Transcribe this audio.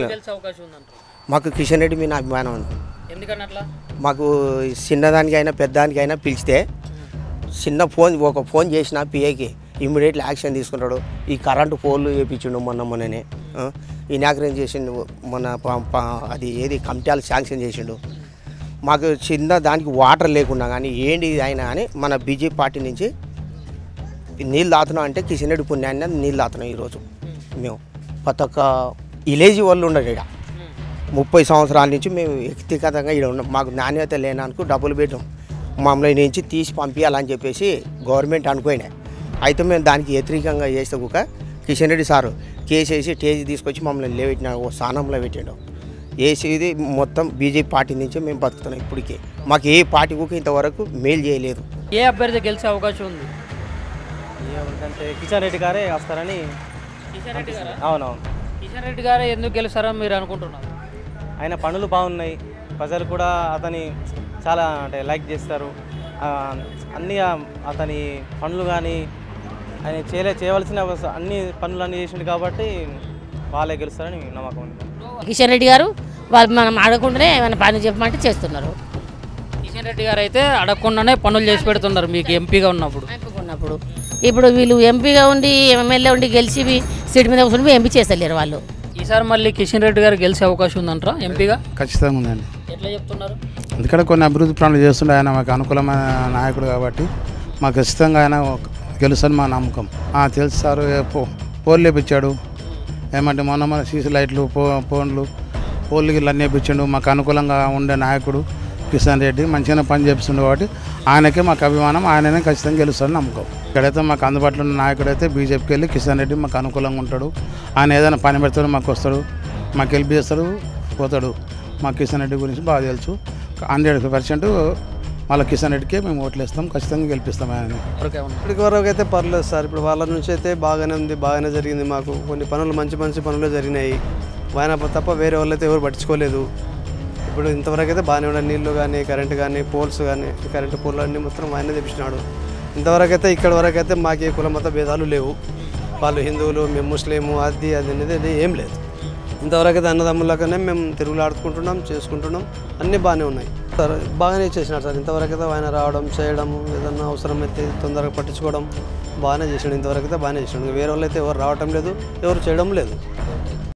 గెలిచే అవకాశం ఉందంటారు. మాకు కిషన్ రెడ్డి మీద అభిమానం ఉంది. ఎందుకని అట్లా? మాకు చిన్నదానికైనా పెద్దదానికైనా పిలిస్తే చిన్న ఒక ఫోన్ చేసిన పిఏకి ఇమ్మీడియట్లీ యాక్షన్ తీసుకుంటాడు. ఈ కరెంటు పోల్లు వేయించిండు మొన్ననే ఇనాగ్రేట్ చేసిండు. అది ఏది కమిటీలు శాంక్షన్ చేసిండు. మాకు చిన్న దానికి వాటర్ లేకుండా కానీ ఏంటి అయినా కానీ మన బీజేపీ పార్టీ నుంచి నీళ్ళు తాగుతున్నాం అంటే కిషన్ రెడ్డి పుణ్యాన్ని నీళ్ళు తాగుతున్నాం. ఈరోజు మేము ప్రతి ఒక్క విలేజ్ వాళ్ళు ఉండడు ఇక్కడ 30 సంవత్సరాల నుంచి మేము వ్యక్తిగతంగా ఇక్కడ ఉన్నాం. మాకు నాణ్యత లేనందుకు డబ్బులు పెట్టాం. మమ్మల్ని నుంచి తీసి పంపించాలని చెప్పేసి గవర్నమెంట్ అనుకోయినాయి. అయితే మేము దానికి వ్యతిరేకంగా చేస్తే ఒక కిషన్ రెడ్డి సారు కేసు వేసి టేజీ తీసుకొచ్చి మమ్మల్ని లేవెట్టిన ఓ స్థానంలో పెట్టాడు. వేసేది మొత్తం బీజేపీ పార్టీ నుంచి మేము బతుకుతున్నాం. ఇప్పటికే మాకు ఏ పార్టీ కూడా ఇంతవరకు మేలు చేయలేదు. ఏ అభ్యర్థి గెలిచే అవకాశం ఉంది? ఏమంటే కిషన్ రెడ్డి గారే వస్తారని. కిషన్ రెడ్డి గారా? అవునవును. కిషన్ రెడ్డి గారే ఎందుకు గెలుస్తారని మీరు అనుకుంటున్నారు? ఆయన పనులు బాగున్నాయి. ప్రజలు కూడా అతని చాలా అంటే లైక్ చేస్తారు. అన్ని అతని పనులు కానీ ఆయన చేయవలసిన అన్ని పనులన్నీ చేసిండు కాబట్టి వాళ్ళే గెలుస్తారని నమ్మకం ఉంది. కిషన్ రెడ్డి గారు వాళ్ళు మనం అడగకుండానే ఏమైనా పని చెప్పమంటే చేస్తున్నారు. కిషన్ రెడ్డి గారు అయితే అడగకుండానే పనులు చేసి పెడుతున్నారు మీకు ఎంపీగా ఉన్నప్పుడు. ఇప్పుడు వీళ్ళు ఎంపీగా ఉండి ఎమ్మెల్యే ఉండి గెలిచి సీట్ మీద కూర్చొని ఎంపీ చేస్తలేరు వాళ్ళు. ఈసారి మళ్ళీ కిషన్ రెడ్డి గారు గెలిచే అవకాశం ఉందంటారా ఎంపీగా? ఖచ్చితంగా ఉందండి. ఎట్లా చెప్తున్నారు? ఎందుకంటే కొన్ని అభివృద్ధి పనులు చేస్తుండే ఆయన మాకు అనుకూలమైన నాయకుడు కాబట్టి మాకు ఖచ్చితంగా ఆయన గెలుస్తాను మా నమ్మకం. తెలుసు సార్, పోల్ లేపించాడు. ఏమంటే మొన్న సీసీ లైట్లు పోల్లు గిళ్ళు అన్నీ వేపించాడు. మాకు అనుకూలంగా ఉండే నాయకుడు కిషన్ రెడ్డి మంచిగానే పని చేపిస్తుండే కాబట్టి ఆయనకే మాకు అభిమానం. ఆయననే ఖచ్చితంగా గెలుస్తాడని నమ్మకం. ఇక్కడైతే మాకు అందుబాటులో ఉన్న నాయకుడు అయితే బీజేపీకి వెళ్ళి కిషన్ రెడ్డి మాకు అనుకూలంగా ఉంటాడు. ఆయన ఏదైనా పని పెడతాడు, మాకు వస్తాడు, మాకు హెల్ప్ చేస్తాడు, పోతాడు. మాకు కిషన్ రెడ్డి గురించి బాగా తెలుసు. 100% మళ్ళీ కిషన్ రెడ్డికే మేము ఓట్లు వేస్తాం, ఖచ్చితంగా గెలిపిస్తాం ఆయన. ఇప్పటికి వరకు అయితే పర్లేదు సార్. ఇప్పుడు వాళ్ళ నుంచి అయితే బాగానే ఉంది, బాగానే జరిగింది. మాకు కొన్ని పనులు మంచి పనులు జరిగినాయి. ఆయన తప్ప వేరే వాళ్ళు అయితే ఎవరు పట్టించుకోలేదు. ఇప్పుడు ఇంతవరకు అయితే బాగానే ఉన్నాయి. నీళ్లు కానీ కరెంటు కానీ పోల్స్ కానీ కరెంటు పోల్లు అన్నీ మొత్తం ఆయన తెప్పించినాడు. ఇంతవరకు అయితే ఇక్కడ వరకు అయితే మాకు కుల మత భేదాలు లేవు. వాళ్ళు హిందువులు, మేము ముస్లిము, అది అనేది ఏం లేదు. ఇంతవరకు అయితే అన్నదమ్ములకనే మేము తిరుగులాడుకుంటున్నాం, చేసుకుంటున్నాం. అన్నీ బాగానే ఉన్నాయి సార్. బాగానే చేసినాడు సార్. ఇంతవరకు అయితే ఆయన రావడం చేయడం, ఏదన్నా అవసరమైతే తొందరగా పట్టించుకోవడం బాగానే చేసాడు. ఇంతవరకు అయితే బాగానే చేసాడు. వేరే వాళ్ళు అయితే ఎవరు రావటం లేదు, ఎవరు చేయడం లేదు.